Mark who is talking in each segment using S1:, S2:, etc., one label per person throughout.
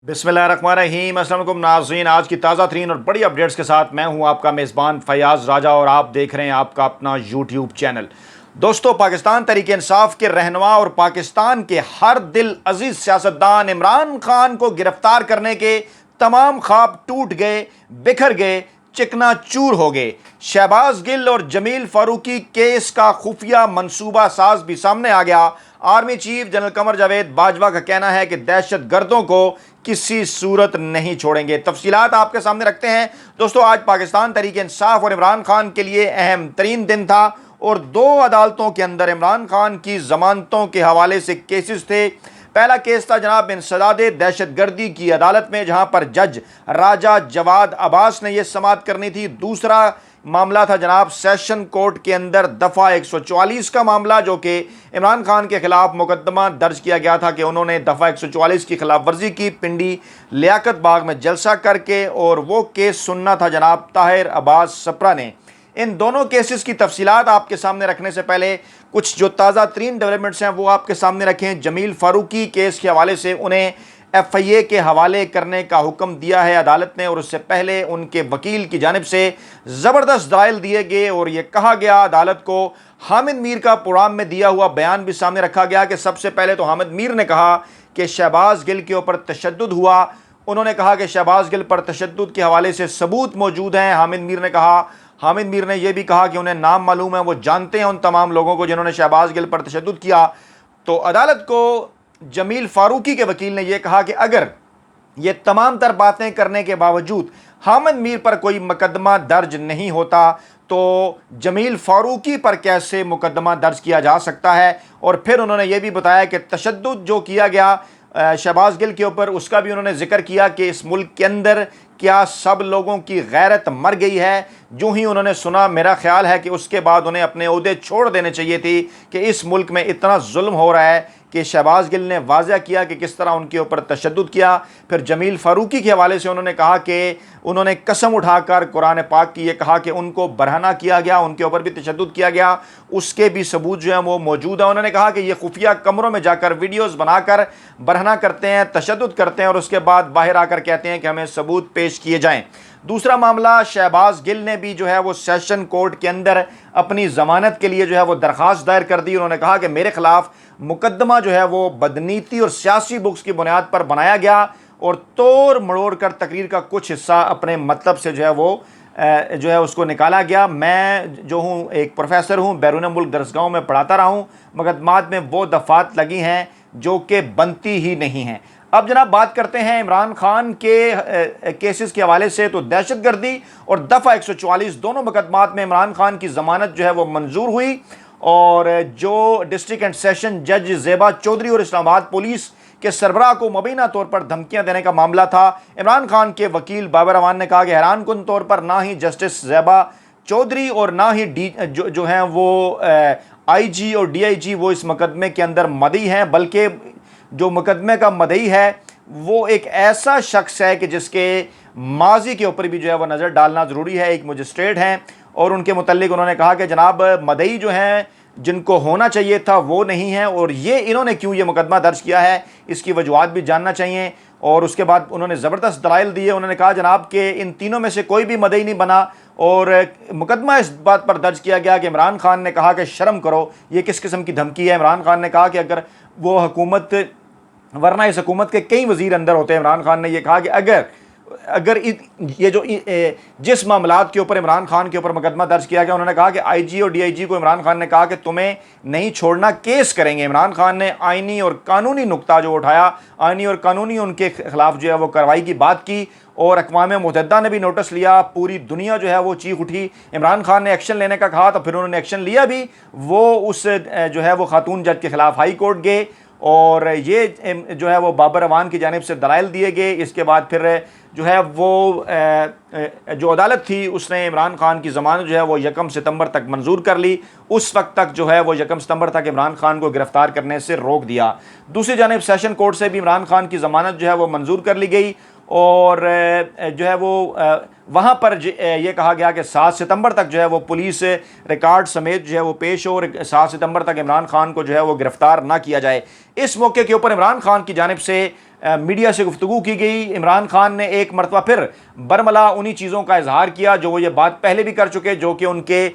S1: बिस्मिल्लाहिर्रहमानिर्रहीम। अस्सलाम वालेकुम नाज़रीन, आज की ताज़ा तरीन और बड़ी अपडेट्स के साथ मैं हूं आपका मेज़बान फयाज़ राजा और आप देख रहे हैं आपका अपना यूट्यूब चैनल। दोस्तों, पाकिस्तान तहरीक इंसाफ के रहनुमा और पाकिस्तान के हर दिल अजीज़ सियासतदान इमरान खान को गिरफ्तार करने के तमाम ख्वाब टूट गए, बिखर गए, चिकना चूर हो गए। शहबाज गिल और जमील फारूकी केस का खुफिया मंसूबा साज भी सामने आ गया। Army chief general Qamar Javed Bajwa का कहना है कि दहशत गर्दों को किसी सूरत नहीं छोड़ेंगे। तफसीलात आपके सामने रखते हैं। दोस्तों, आज पाकिस्तान तहरीक इंसाफ और इमरान खान के लिए अहम तरीन दिन था और दो अदालतों के अंदर इमरान खान की जमानतों के हवाले से केसेस थे। पहला केस था जनाब बिन सदादे दहशत गर्दी की अदालत में, जहां पर जज राजा जवाद अब्बास ने यह समाअत करनी थी। दूसरा मामला था जनाब सेशन कोर्ट के अंदर दफ़ा 144 का मामला, जो कि इमरान खान के खिलाफ मुकदमा दर्ज किया गया था कि उन्होंने दफ़ा 144 की खिलाफ वर्जी की पिंडी लियाकत बाग में जलसा करके, और वो केस सुनना था जनाब ताहिर अब्बास सप्रा ने। इन दोनों केसेस की तफसीलात आपके सामने रखने से पहले कुछ जो ताज़ा तरीन डेवलपमेंट्स हैं वो आपके सामने रखें। जमील फारूकी केस के हवाले से उन्हें FIA के हवाले करने का हुक्म दिया है अदालत ने, और उससे पहले उनके वकील की जानिब से ज़बरदस्त दलाइल दिए गए और ये कहा गया अदालत को, हामिद मीर का प्रोग्राम में दिया हुआ बयान भी सामने रखा गया कि सबसे पहले तो हामिद मीर ने कहा कि शहबाज गिल के ऊपर तशद्दुद हुआ। उन्होंने कहा कि शहबाज गिल पर तशद्दुद के हवाले से सबूत मौजूद हैं। हामिद मीर ने यह भी कहा कि उन्हें नाम मालूम है, वो जानते हैं उन तमाम लोगों को जिन्होंने शहबाज गिल पर तशद्दुद किया। तो अदालत को जमील फारूकी के वकील ने यह कहा कि अगर ये तमाम तर बातें करने के बावजूद हामिद मीर पर कोई मुकदमा दर्ज नहीं होता तो जमील फारूकी पर कैसे मुकदमा दर्ज किया जा सकता है। और फिर उन्होंने ये भी बताया कि तशद्दुद जो किया गया शहबाज गिल के ऊपर, उसका भी उन्होंने जिक्र किया कि इस मुल्क के अंदर क्या सब लोगों की गैरत मर गई है। जो ही उन्होंने सुना, मेरा ख्याल है कि उसके बाद उन्हें अपने ओहदे छोड़ देने चाहिए थी कि इस मुल्क में इतना जुल्म हो रहा है, कि शहबाज गिल ने वाज़ह किया कि किस तरह उनके ऊपर तशद्दुद किया। फिर जमील फारूकी के हवाले से उन्होंने कहा कि उन्होंने कसम उठाकर कुरान पाक की ये कहा कि उनको बरहना किया गया, उनके ऊपर भी तशद्दुद किया गया, उसके भी सबूत जो हैं वो मौजूद है। उन्होंने कहा कि ये खुफिया कमरों में जाकर वीडियोज़ बनाकर बरहना करते हैं, तशद्दुद करते हैं और उसके बाद बाहर आकर कहते हैं कि हमें सबूत पेश किए जाएँ। दूसरा मामला, शहबाज गिल ने भी जो है वो सेशन कोर्ट के अंदर अपनी ज़मानत के लिए जो है वो दरख्वास्त दायर कर दी। उन्होंने कहा कि मेरे खिलाफ मुकदमा जो है वो बदनीति और सियासी बुक्स की बुनियाद पर बनाया गया और तोड़ मरोड़ कर तकरीर का कुछ हिस्सा अपने मतलब से जो है वो जो है उसको निकाला गया। मैं जो हूँ एक प्रोफेसर हूँ, बैरून मुल्क दरसगाहों में पढ़ाता रहा हूँ, मुकदमात में वो दफ़ात लगी हैं जो कि बनती ही नहीं हैं। अब जनाब बात करते हैं इमरान खान के केसेस के हवाले से। तो दहशतगर्दी और दफ़ा 144 दोनों मुकदमात में इमरान खान की ज़मानत जो है वो मंजूर हुई, और जो डिस्ट्रिक्ट एंड सेशन जज ज़ेबा चौधरी और इस्लामाबाद पुलिस के सरबराह को मुबीना तौर पर धमकियां देने का मामला था। इमरान खान के वकील बाबर अमान ने कहा कि हैरान कुन तौर पर ना ही जस्टिस ज़ेबा चौधरी और ना ही जो हैं वो IG और DIG वो इस मुकदमे के अंदर मदई हैं, बल्कि जो मुकदमे का मदई है वो एक ऐसा शख्स है कि जिसके माजी के ऊपर भी जो है वो नज़र डालना ज़रूरी है। एक मजिस्ट्रेट हैं और उनके मुतल्लिक उन्होंने कहा कि जनाब मदई जो हैं जिनको होना चाहिए था वो नहीं है, और ये इन्होंने क्यों ये मुकदमा दर्ज किया है इसकी वजूहात भी जानना चाहिए। और उसके बाद उन्होंने ज़बरदस्त दलाइल दिए। उन्होंने कहा जनाब कि इन तीनों में से कोई भी मदई नहीं बना, और मुकदमा इस बात पर दर्ज किया गया कि इमरान खान ने कहा कि शर्म करो, ये किस किस्म की धमकी है। इमरान खान ने कहा कि अगर वो हुकूमत, वरना इस हुकूमत के कई वज़ीर अंदर होते हैं। इमरान खान ने यह कहा कि अगर ये जो जिस मामलात के ऊपर इमरान खान के ऊपर मुकदमा दर्ज किया गया, उन्होंने कहा कि IG और DIG को इमरान खान ने कहा कि तुम्हें नहीं छोड़ना, केस करेंगे। इमरान खान ने आइनी और कानूनी नुक्ता जो उठाया, आइनी और कानूनी उनके खिलाफ जो है वो कार्रवाई की बात की, और अक़वाम मुत्तहिदा ने भी नोटिस लिया, पूरी दुनिया जो है वो चीख उठी। इमरान खान ने एक्शन लेने का कहा तो फिर उन्होंने एक्शन लिया भी। वो उस जो है वो खातून जज के खिलाफ हाई कोर्ट गए और ये जो है वो बाबर अमान की जानिब से दलाइल दिए गए। इसके बाद फिर जो है वो जो अदालत थी उसने इमरान खान की ज़मानत जो है वो 1 सितंबर तक मंजूर कर ली। उस वक्त तक जो है वो 1 सितंबर तक इमरान खान को गिरफ़्तार करने से रोक दिया। दूसरी जानिब सेशन कोर्ट से भी इमरान खान की ज़मानत जो है वो मंजूर कर ली गई, और जो है वो वहाँ पर ये कहा गया कि 7 सितंबर तक जो है वो पुलिस रिकॉर्ड समेत जो है वो पेश हो, और 7 सितंबर तक इमरान खान को जो है वो गिरफ़्तार ना किया जाए। इस मौके के ऊपर इमरान खान की जानिब से मीडिया से गुफ्तगू की गई। इमरान खान ने एक मरतबा फिर बरमला उन्हीं चीज़ों का इजहार किया जो वो ये बात पहले भी कर चुके, जो कि उनके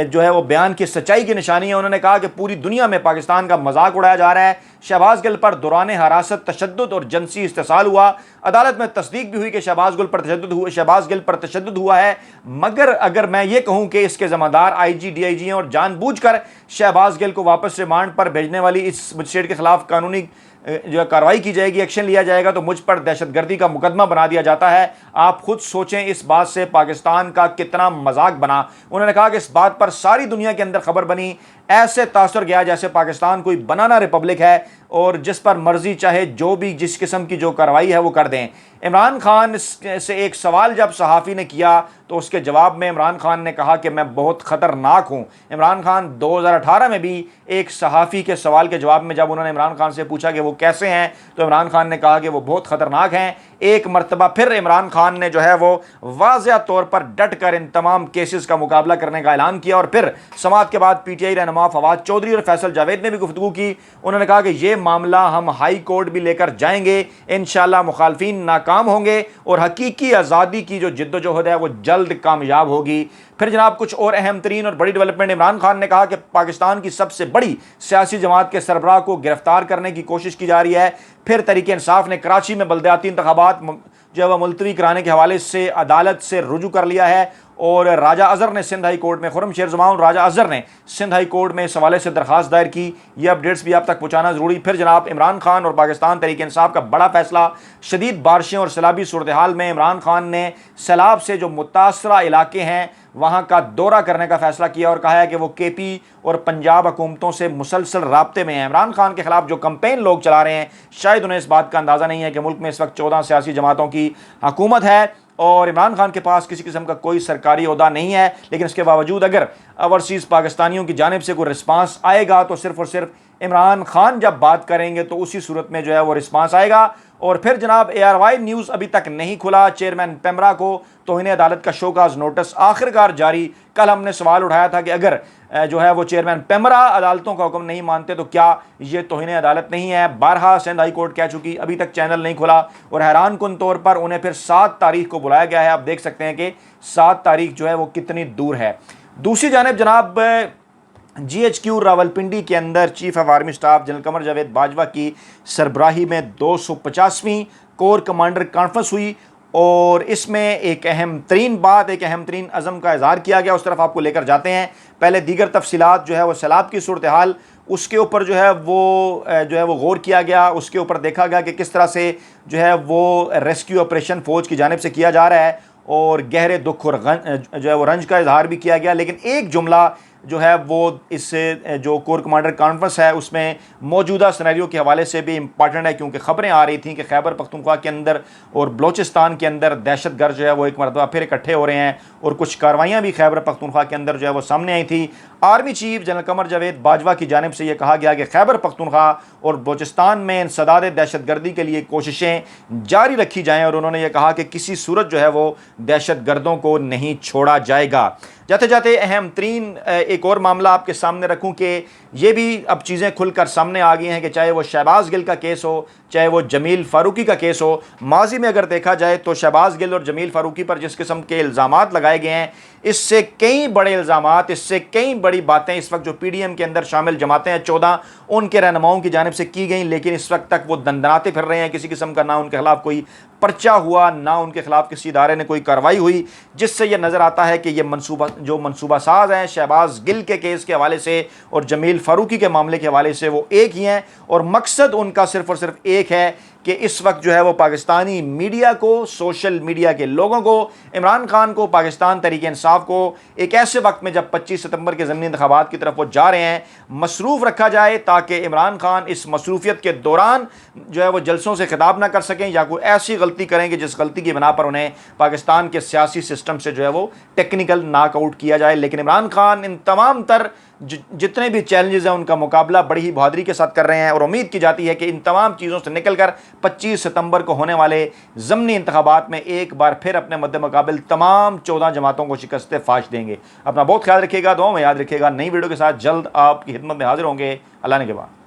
S1: जो है वो बयान की सच्चाई की निशानी है। उन्होंने कहा कि पूरी दुनिया में पाकिस्तान का मजाक उड़ाया जा रहा है। शहबाज गिल पर दौरान हिरासत तशद्दुद और जनसी इस्तेसाल हुआ। अदालत में तस्दीक भी हुई कि शहबाज गिल पर तशद्दुद हुआ है, मगर अगर मैं ये कहूँ कि इसके ज़िम्मेदार IG DIG हैं और जानबूझकर शहबाज गिल को वापस रिमांड पर भेजने वाली इस मजिस्ट्रेट के खिलाफ कानूनी जो कार्रवाई की जाएगी, एक्शन लिया जाएगा, तो मुझ पर दहशतगर्दी का मुकदमा बना दिया जाता है। आप खुद सोचें इस बात से पाकिस्तान का कितना मजाक बना। उन्होंने कहा कि इस बात पर सारी दुनिया के अंदर खबर बनी, ऐसे तासर गया जैसे पाकिस्तान कोई बनाना रिपब्लिक है और जिस पर मर्जी चाहे जो भी जिस किस्म की जो कार्रवाई है वो कर दें। इमरान खान से एक सवाल जब सहाफ़ी ने किया तो उसके जवाब में इमरान खान ने कहा कि मैं बहुत ख़तरनाक हूँ। इमरान खान 2018 में भी एक सहाफ़ी के सवाल के जवाब में जब उन्होंने इमरान खान से पूछा कि वो कैसे हैं, तो इमरान खान ने कहा कि वो बहुत ख़तरनाक हैं। एक मरतबा फिर इमरान खान ने जो है वो वाज़िया तौर पर डट कर इन तमाम केसेस का मुकाबला करने का ऐलान किया। और फिर समाअत के बाद PTI रहनुमा फवाद चौधरी और फैसल जावेद ने भी गुफ्तगू की। उन्होंने कहा कि ये मामला हम हाई कोर्ट भी लेकर जाएंगे, इंशाअल्लाह मुखालफीन नाकाम होंगे और हकीकी आज़ादी की जो जिद्दोजहद है वो जल्द कामयाब होगी। फिर जनाब कुछ और अहम तरीन और बड़ी डेवलपमेंट, इमरान खान ने कहा कि पाकिस्तान की सबसे बड़ी सियासी जमात के सरबराह को गिरफ्तार करने की कोशिश की जा रही है। फिर तहरीक इंसाफ ने कराची में बल्दियाती इंतखाबात जो है वह मुलतवी कराने के हवाले से अदालत से रुजू कर लिया है। और राजा अजहर ने सिंध हाई कोर्ट में, खुर्रम शेर ज़मान राजा अजहर ने सिंध हाई कोर्ट में इस हवाले से दरख्वास्त दायर की। ये अपडेट्स भी आप तक पहुँचाना ज़रूरी। फिर जनाब इमरान खान और पाकिस्तान तहरीक इंसाफ का बड़ा फैसला, शदीद बारिशें और सैलाबी सूरत हाल में इमरान खान ने सैलाब से जो मुतासरा इलाके हैं वहाँ का दौरा करने का फैसला किया और कहा है कि वो KP और पंजाब हुकूमतों से मुसलसल राब्ते में हैं। इमरान खान के खिलाफ जो कंपेन लोग चला रहे हैं, शायद उन्हें इस बात का अंदाज़ा नहीं है कि मुल्क में इस वक्त 14 सियासी जमातों की हुकूमत है और इमरान खान के पास किसी किस्म का कोई सरकारी ओहदा नहीं है। लेकिन इसके बावजूद अगर ओवरसीज़ पाकिस्तानियों की जानिब से कोई रिस्पांस आएगा तो सिर्फ़ और सिर्फ इमरान खान जब बात करेंगे तो उसी सूरत में जो है वो रिस्पांस आएगा। और फिर जनाब ARY न्यूज़ अभी तक नहीं खुला। चेयरमैन पेमरा को तौहीन अदालत का शोकाज नोटिस आखिरकार जारी। कल हमने सवाल उठाया था कि अगर जो है वो चेयरमैन पेमरा अदालतों का हुक्म नहीं मानते तो क्या ये तौहीन अदालत नहीं है। बारहा सिंध हाई कोर्ट कह चुकी, अभी तक चैनल नहीं खुला और हैरान कुन तौर पर उन्हें फिर 7 तारीख को बुलाया गया है। आप देख सकते हैं कि 7 तारीख जो है वो कितनी दूर है। दूसरी जानिब जनाब GHQ रावलपिंडी के अंदर chief of army staff general Qamar Javed Bajwa की सरबराही में 250वीं कोर कमांडर कॉन्फ्रेंस हुई और इसमें एक अहम तरीन बात, एक अहम तरीन अज़म का इज़हार किया गया। उस तरफ आपको लेकर जाते हैं। पहले दीगर तफसीलात जो है वो सैलाब की सूरत हाल, उसके ऊपर जो है वो गौर किया गया। उसके ऊपर देखा गया कि किस तरह से जो है वो रेस्क्यू ऑपरेशन फ़ौज की जानिब से किया जा रहा है और गहरे दुख और जो है वो रंज का इजहार भी किया गया। लेकिन एक जुमला जो है वो इस जो कोर कमांडर कॉन्फ्रेंस है उसमें मौजूदा सिनेरियो के हवाले से भी इम्पॉर्टेंट है, क्योंकि ख़बरें आ रही थी कि खैबर पख्तूनख्वा के अंदर और बलोचिस्तान के अंदर दहशतगर्द जो है वो एक मरतबा फिर इकट्ठे हो रहे हैं और कुछ कार्रवाइयाँ भी खैबर पख्तूनख्वा के अंदर जो है वो सामने आई थी। Army chief general Qamar Javed Bajwa की जानिब से ये कहा गया कि खैबर पख्तूनख्वा और बलोचिस्तान में इंसदाद दहशतगर्दी के लिए कोशिशें जारी रखी जाएँ और उन्होंने ये कहा कि किसी सूरत जो है वो दहशतगर्दों को नहीं छोड़ा जाएगा। जाते जाते अहम तरीन एक और मामला आपके सामने रखूं कि ये भी अब चीज़ें खुलकर सामने आ गई हैं कि चाहे वो शहबाज गिल का केस हो, चाहे वो जमील फ़ारूकी का केस हो। माजी में अगर देखा जाए तो शहबाज गिल और जमील फ़ारूकी पर जिस किस्म के इल्ज़ामात लगाए गए हैं, इससे कई बड़े इल्ज़ामात, इससे कई बड़ी बातें इस वक्त जो PDM के अंदर शामिल जमातें हैं 14 उनके रहनुमाओं की जानिब से की गई, लेकिन इस वक्त तक वो दंदनाते फिर रहे हैं। किसी किस्म का ना उनके खिलाफ कोई पर्चा हुआ, ना उनके खिलाफ किसी इदारे ने कोई कार्रवाई हुई, जिससे यह नज़र आता है कि ये मनसूबा साज हैं शहबाज गिल के केस के हवाले से और जमील फ़ारूकी के मामले के हवाले से वो एक ही हैं और मकसद उनका सिर्फ़ और सिर्फ एक है कि इस वक्त जो है वो पाकिस्तानी मीडिया को, सोशल मीडिया के लोगों को, इमरान खान को, पाकिस्तान तहरीक इंसाफ को एक ऐसे वक्त में जब 25 सितंबर के ज़मीनी इंतखाबात की तरफ वो जा रहे हैं मसरूफ़ रखा जाए, ताकि इमरान खान इस मसरूफियत के दौरान जो है वो जलसों से खिताब ना कर सकें या कोई ऐसी गलती करें कि जिस गलती की बिना पर उन्हें पाकिस्तान के सियासी सिस्टम से जो है वो टेक्निकल नॉकआउट किया जाए। लेकिन इमरान खान इन तमाम तर जितने भी चैलेंजेस हैं उनका मुकाबला बड़ी ही बहादुरी के साथ कर रहे हैं और उम्मीद की जाती है कि इन तमाम चीज़ों से निकल कर 25 सितंबर को होने वाले ज़मनी इंतखाबात में एक बार फिर अपने मद्दे मुकाबिल तमाम 14 जमातों को शिकस्त फाश देंगे। अपना बहुत ख्याल रखिएगा, दुआ में याद रखिएगा। नई वीडियो के साथ जल्द आपकी खिदमत में हाजिर होंगे। अल्लाह ने के बाद।